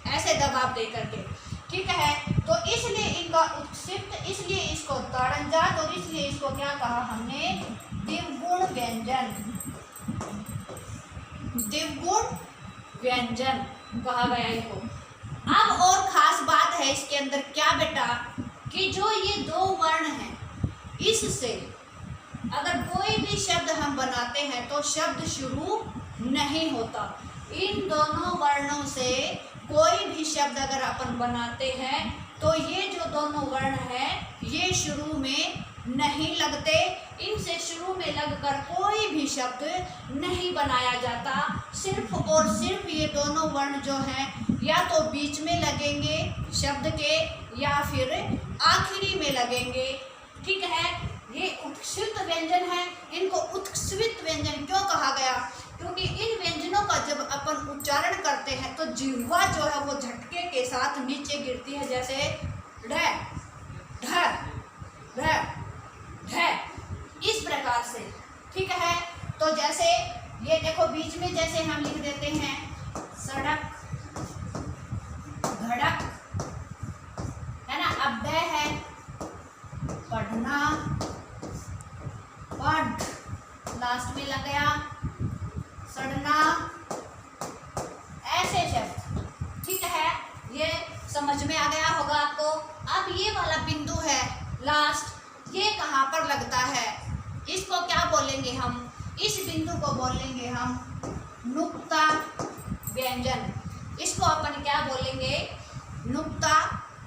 ऐसे दबाव दे करके। ठीक है, तो इसलिए इनका उत्क्षिप्त, इसलिए इसको ताड़न जात और इसलिए इसको क्या कहा हमने, द्विगुण व्यंजन। द्विगुण व्यंजन कहा गया इनको। अब और खास बात है इसके अंदर क्या बेटा, कि जो ये दो वर्ण हैं, इससे अगर कोई भी शब्द हम बनाते हैं तो शब्द शुरू नहीं होता। इन दोनों वर्णों से कोई भी शब्द अगर अपन बनाते हैं तो ये जो दोनों वर्ण हैं, ये शुरू में नहीं लगते। इनसे शुरू में लगकर कोई भी शब्द नहीं बनाया जाता। सिर्फ और सिर्फ ये दोनों वर्ण जो हैं, या तो बीच में लगेंगे शब्द के या फिर आखिरी में लगेंगे। ठीक है, ये उत्क्षिप्त व्यंजन है। इनको उत्क्षिप्त व्यंजन क्यों कहा गया, क्योंकि इन व्यंजनों का जब अपन उच्चारण करते हैं तो जिह्वा जो है वो झटके के साथ नीचे गिरती है, जैसे ढ ढ ढ ढ, इस प्रकार से। ठीक है, तो जैसे ये देखो बीच में जैसे हम लिख देते हैं सड़क, धड़क, है ना। अब ड है पढ़ना, पढ़, लास्ट में लग गया सड़ना, ऐसे शब्द। ठीक है, ये समझ में आ गया होगा आपको। अब ये वाला बिंदु है लास्ट, ये कहाँ पर लगता है, इसको क्या बोलेंगे हम, इस बिंदु को बोलेंगे हम नुक्ता व्यंजन। इसको अपन क्या बोलेंगे, नुक्ता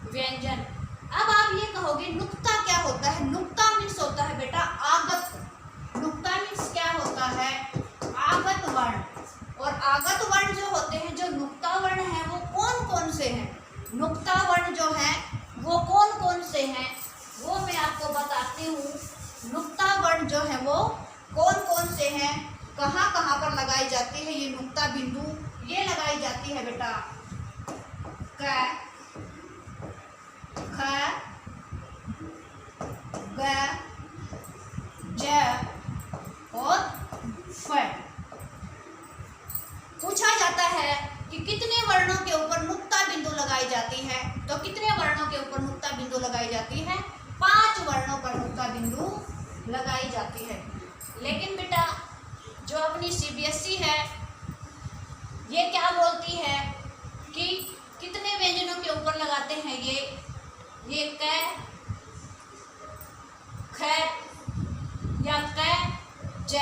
व्यंजन। अब आप ये कहोगे नुक्ता क्या होता है, नुक्ता मीन्स होता है बेटा आगत। नुक्ता मीन्स क्या होता है, आगत वर्ण। और आगत वर्ण जो होते हैं, जो नुक्ता वर्ण है वो कौन कौन से हैं, नुक्ता वर्ण जो है वो कौन कौन से हैं, वो मैं आपको बताती हूँ। नुक्ता वर्ण जो है वो कौन कौन से हैं, कहाँ कहाँ पर लगाई जाती है ये नुक्ता बिंदु, ये लगाई जाती है बेटा क, ख, ग, ज और फ। पूछा जाता है कि कितने वर्णों के ऊपर नुक्ता बिंदु लगाई जाती है, तो कितने वर्णों के ऊपर नुक्ता बिंदु लगाई जाती है, 5 वर्णों पर नुक्ता बिंदु लगाई जाती है। लेकिन बेटा जो अपनी सीबीएसई है ये क्या बोलती है कि कितने व्यंजनों के ऊपर लगाते हैं, ये क, ख या क, ज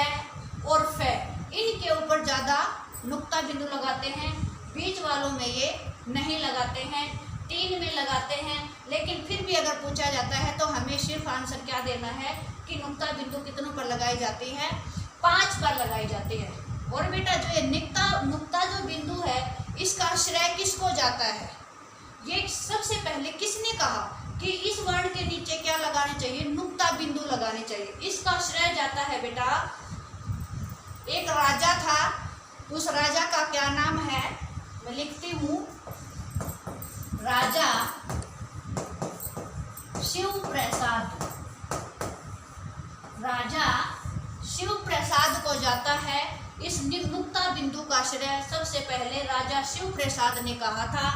और फ, इनके ऊपर ज़्यादा नुक्ता बिंदु लगाते हैं। बीच वालों में ये नहीं लगाते हैं, 3 में लगाते हैं। लेकिन फिर भी अगर पूछा जाता है तो हमें सिर्फ आंसर क्या देना है कि नुक्ता बिंदु कितनों पर लगाई जाती है, 5 पर लगाई जाती है। और बेटा जो ये नुक्ता जो बिंदु है, इसका श्रेय किसको जाता है, ये सबसे पहले किसने कहा कि इस वर्ण के नीचे क्या लगाने चाहिए, नुक्ता बिंदु लगाने चाहिए। इसका श्रेय जाता है बेटा एक राजा था, उस राजा का क्या नाम है, मैं लिखती हूँ, राजा शिव प्रसाद। राजा शिव प्रसाद को जाता है। इस नुक्ता बिंदु का श्रेय सबसे पहले राजा शिव प्रसाद ने कहा था।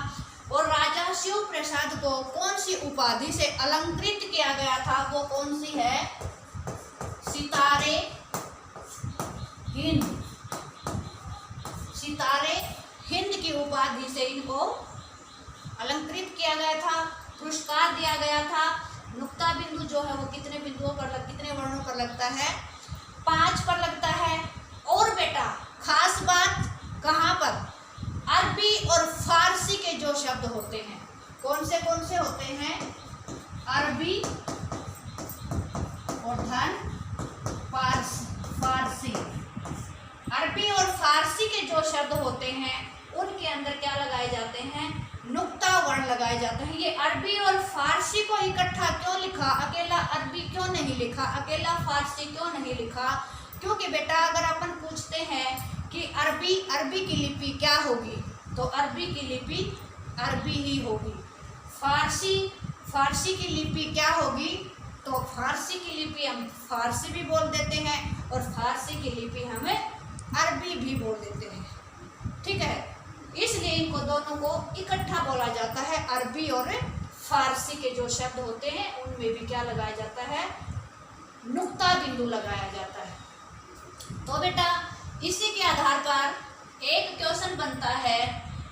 और राजा शिव प्रसाद को कौन सी उपाधि से अलंकृत किया गया था, वो कौन सी है, सितारे हिंद। सितारे हिंद की उपाधि से इनको अलंकृत किया गया था, पुरस्कार दिया गया था। नुक्ता बिंदु जो है वो कितने बिंदुओं पर कितने वर्णों पर लगता है, 5 पर लगता है। और बेटा खास बात कहाँ पर, अरबी और फारसी के जो शब्द होते हैं, कौन से होते हैं, अरबी और धन फारसी। अरबी और फारसी के जो शब्द होते हैं उनके अंदर क्या लगाए जाते हैं, नुक्ता वर्ण लगाए जाते हैं। ये अरबी और फारसी को इकट्ठा क्यों लिखा, अकेला अरबी क्यों नहीं लिखा, अकेला फारसी क्यों नहीं लिखा, क्योंकि बेटा अगर अपन पूछते हैं कि अरबी की लिपि क्या होगी, तो अरबी की लिपि अरबी ही होगी। फारसी की लिपि क्या होगी, तो फारसी की लिपि हम फारसी भी बोल देते हैं और फारसी की लिपि हमें अरबी भी बोल देते हैं, ठीक है। इसलिए इनको दोनों को इकट्ठा बोला जाता है। अरबी और फारसी के जो शब्द होते हैं उनमें भी क्या लगाया जाता है, नुक्ता बिंदु लगाया जाता है। तो बेटा इसी के आधार पर एक क्वेश्चन बनता है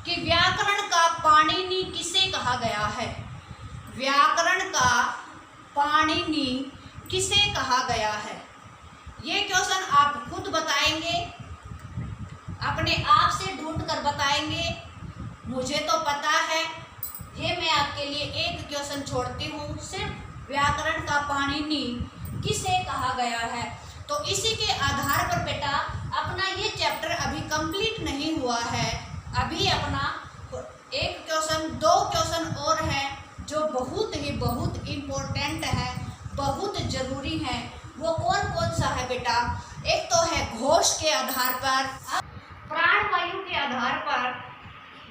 कि व्याकरण का पाणिनि किसे कहा गया है। व्याकरण का पाणिनि किसे कहा गया है, ये क्वेश्चन आप खुद बताएंगे, अपने आप से ढूंढ कर बताएंगे। मुझे तो पता है, ये मैं आपके लिए एक क्वेश्चन छोड़ती हूँ, सिर्फ व्याकरण का पाणिनि किसे कहा गया है। तो इसी के आधार पर बेटा अपना ये चैप्टर अभी कंप्लीट नहीं हुआ है, अभी अपना एक क्वेश्चन, 2 क्वेश्चन और है जो बहुत इम्पोर्टेंट है, बहुत जरूरी है। वो कौन सा है बेटा, एक तो है घोष के आधार पर, प्राण वायु के आधार पर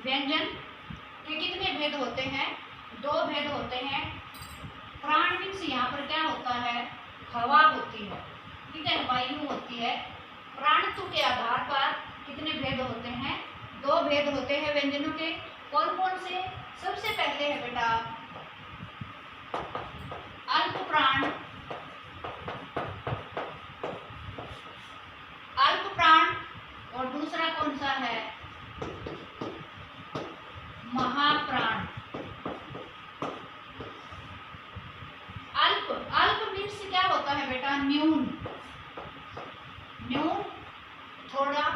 व्यंजन के कितने भेद होते हैं, 2 भेद होते हैं। प्राण मीन्स यहाँ पर क्या होता है, हवा होती है, ठीक है, वायु होती है। प्राणत्व के आधार पर कितने भेद होते हैं, 2 भेद होते हैं व्यंजनों के। कौन से, सबसे पहले है बेटा अल्प प्राण, और दूसरा कौन सा है, महाप्राण। अल्प मीन्स क्या होता है बेटा, न्यून, थोड़ा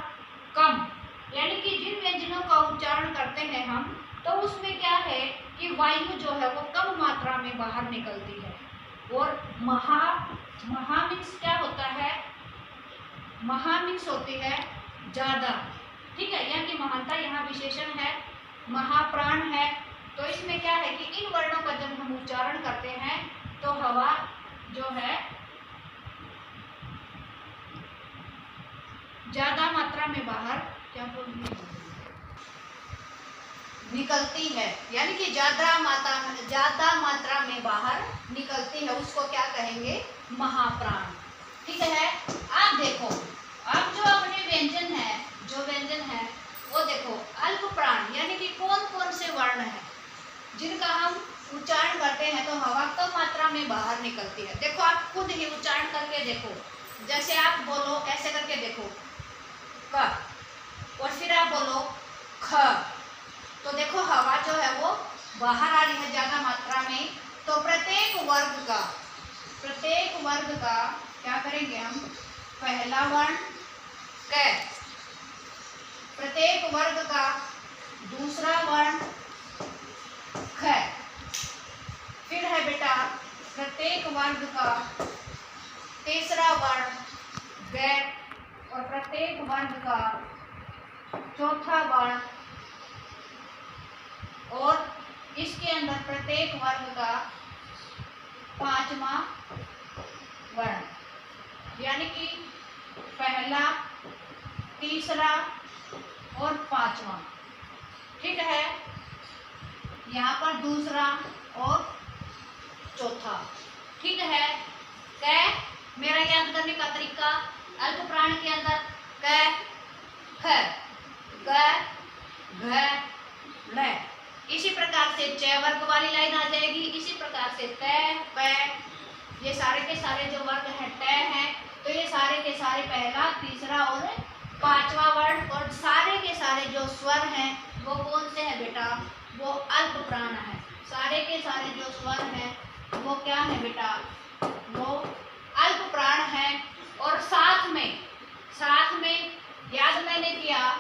कम, यानी कि जिन व्यंजनों का उच्चारण करते हैं हम, तो उसमें क्या है कि वायु जो है वो कम मात्रा में बाहर निकलती है। और महा मीन्स क्या होता है, महा मीन्स होती है ज्यादा, ठीक है, यहाँ की महानता, यहाँ विशेषण है, महाप्राण है। तो इसमें क्या है कि इन वर्णों का जब हम उच्चारण करते हैं तो हवा जो है ज्यादा मात्रा में बाहर क्या निकलती है, यानी कि ज्यादा मात्रा में बाहर निकलती है, उसको क्या कहेंगे, महाप्राण, ठीक है। आप देखो, अब जो अपने व्यंजन है वो देखो, अल्प प्राण यानी कि कौन से वर्ण है जिनका हम उच्चारण करते हैं तो हवा कम मात्रा में बाहर निकलती है। देखो आप खुद ही उच्चारण करके देखो, जैसे आप बोलो ऐसे करके देखो क, और फिर आप बोलो ख, तो देखो हवा जो है वो बाहर आ रही है ज्यादा मात्रा में। तो प्रत्येक वर्ग का क्या करेंगे हम, पहला वर्ण क, प्रत्येक वर्ग का दूसरा वर्ण ख, फिर है बेटा प्रत्येक वर्ग का तीसरा वर्ण ग, और प्रत्येक वर्ग का चौथा वर्ण, और इसके अंदर प्रत्येक वर्ग का 5वां वर्ण, यानी कि पहला, तीसरा और पांचवा, ठीक है। यहाँ पर दूसरा और चौथा, ठीक है। क मेरा याद करने का तरीका, अल्प प्राण के अंदर क, ख, ग, घ, ल। इसी प्रकार से च वर्ग वाली लाइन आ जाएगी। इसी प्रकार से त, प, ये सारे के सारे जो वर्ग है ट है, तो ये सारे के सारे पहला, तीसरा और पांचवा वर्ण, और सारे के सारे जो स्वर हैं वो कौन से हैं बेटा, वो अल्प प्राण है। सारे के सारे जो स्वर हैं वो क्या है बेटा, वो अल्प प्राण है। और साथ में याद मैंने किया,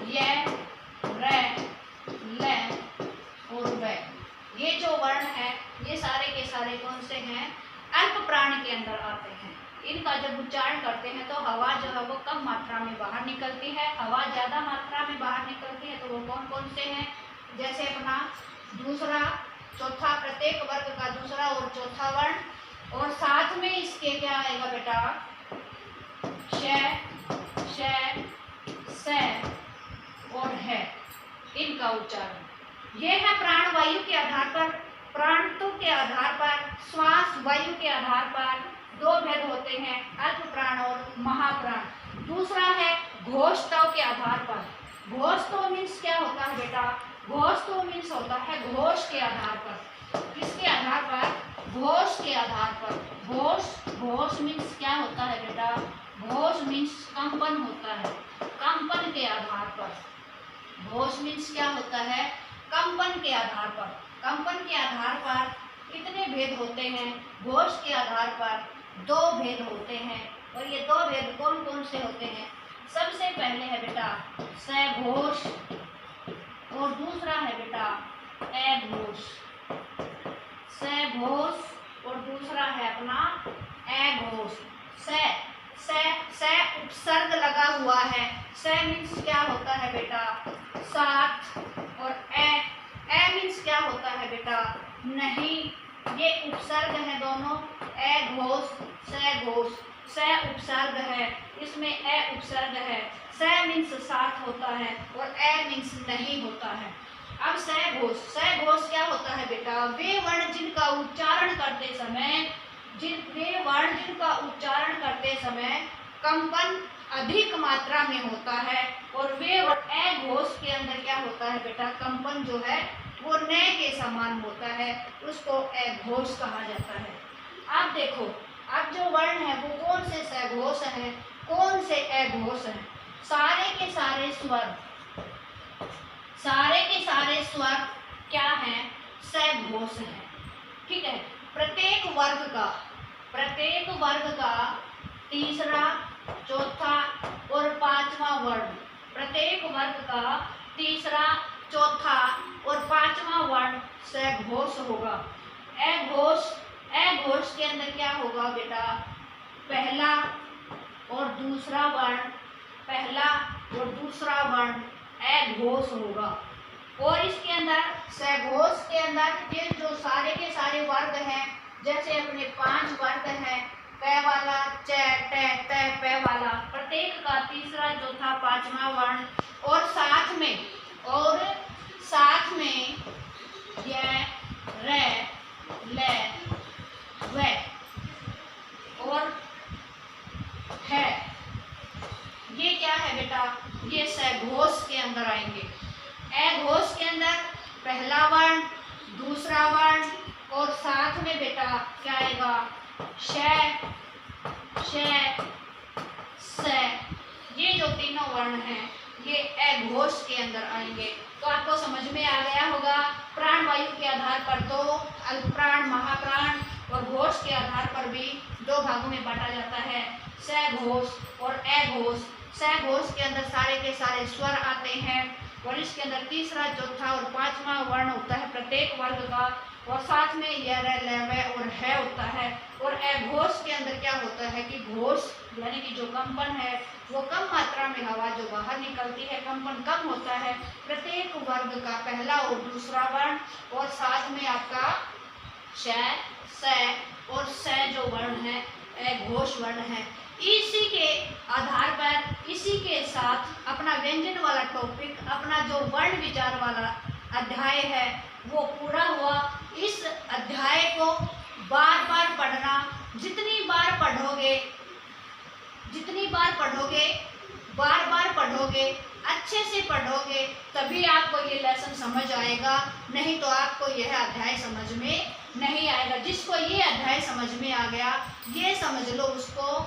य, र, ल और व, ये जो वर्ण है ये सारे के सारे कौन से हैं, अल्प प्राण के अंदर आते हैं। इनका जब उच्चारण करते हैं तो हवा जो है वो कम मात्रा में बाहर निकलती है, हवा ज्यादा मात्रा में बाहर निकलती है। तो वो कौन कौन से हैं, जैसे अपना दूसरा, चौथा, प्रत्येक वर्ग का दूसरा और चौथा वर्ण, और साथ में इसके क्या आएगा बेटा, श, श, स और है, इनका उच्चारण। ये है प्राण वायु के आधार पर, प्राणत्व के आधार पर, श्वास वायु के आधार पर दो भेद होते हैं, अल्प प्राण और महाप्राण। दूसरा है घोषत्व के आधार पर। घोषत्व मीन्स क्या होता है बेटा, घोषत्व मीन्स होता है घोष के आधार पर। किसके आधार पर, घोष के आधार पर। घोष मीन्स क्या होता है बेटा, घोष मीन्स कंपन होता है, कंपन के आधार पर। घोष मीन्स क्या होता है, कंपन के आधार पर। कंपन के आधार पर कितने भेद होते हैं, घोष के आधार पर दो भेद होते हैं। और ये दो भेद कौन कौन से होते हैं, सबसे पहले है बेटा सघोष, और दूसरा है बेटा अघोष। सघोष और दूसरा है अपना अघोष। स उपसर्ग लगा हुआ है। स मीन्स क्या होता है बेटा, साथ, और ए मीन्स क्या होता है बेटा, नहीं। ये उपसर्ग है दोनों, अघोष, सघोष। स उपसर्ग है, इसमें अ उपसर्ग है। स मीन्स साथ होता है और अ मीन्स नहीं होता है। अब सघोष क्या होता है बेटा, वे वर्ण जिनका उच्चारण करते समय, कंपन अधिक मात्रा में होता है, और वे अघोष के अंदर क्या होता है बेटा, कंपन जो है वो न के समान होता है, उसको अघोष कहा जाता है। अब देखो, अब जो वर्ण है वो कौन से सघोष हैं, कौन से अघोष हैं। सारे के सारे स्वर क्या हैं, सघोष हैं, ठीक है। प्रत्येक वर्ग का तीसरा, चौथा और पांचवा वर्ण, प्रत्येक वर्ग का तीसरा, चौथा और पांचवा वर्ण सघोष होगा। अघोष के अंदर क्या होगा बेटा, पहला और दूसरा वर्ण अघोष होगा। और इसके अंदर सघोष के अंदर ये जो सारे के सारे वर्ग हैं, जैसे अपने 5 वर्ग हैं, प वाला, च, ट, त, प वाला, प्रत्येक का तीसरा, चौथा, पांचवा वर्ण, और साथ में य, र, ल, व और है, ये क्या है बेटा, ये सघोष के अंदर आएंगे। अघोष के अंदर पहला वर्ण, दूसरा वर्ण, और साथ में बेटा क्या आएगा, श, स, ये जो तीनों वर्ण हैं ये अघोष के अंदर आएंगे। तो आपको समझ में आ गया होगा, प्राण वायु के आधार पर दो, अल्प प्राण, महाप्राण, और घोष के आधार पर भी दो भागों में बांटा जाता है, सघोष और अघोष। सघोष के अंदर सारे के सारे स्वर आते हैं, और इसके अंदर तीसरा, चौथा और पांचवा वर्ण होता है प्रत्येक वर्ग का, और साथ में य, र, ल, व और है होता है। और अघोष के अंदर क्या होता है कि घोष यानी कि जो कंपन है वो कम मात्रा में हवा जो बाहर निकलती है, कंपन कम होता है प्रत्येक वर्ग का पहला और दूसरा वर्ण, और साथ में आपका श, स और स जो वर्ण है अघोष वर्ण है। इसी के आधार पर, इसी के साथ अपना व्यंजन वाला टॉपिक, अपना जो वर्ण विचार वाला अध्याय है वो पूरा हुआ। इस अध्याय को बार बार पढ़ना, जितनी बार पढ़ोगे, बार बार पढ़ोगे, अच्छे से पढ़ोगे, तभी आपको ये लेसन समझ आएगा, नहीं तो आपको यह अध्याय समझ में नहीं आएगा। जिसको ये अध्याय समझ में आ गया, ये समझ लो उसको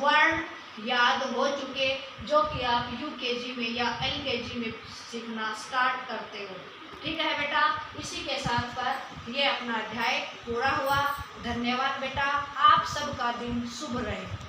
वर्ण याद हो चुके, जो कि आप यूकेजी में या एलकेजी में सीखना स्टार्ट करते हो। ठीक है बेटा, इसी के साथ पर ये अपना अध्याय पूरा हुआ। धन्यवाद बेटा, आप सबका दिन शुभ रहे।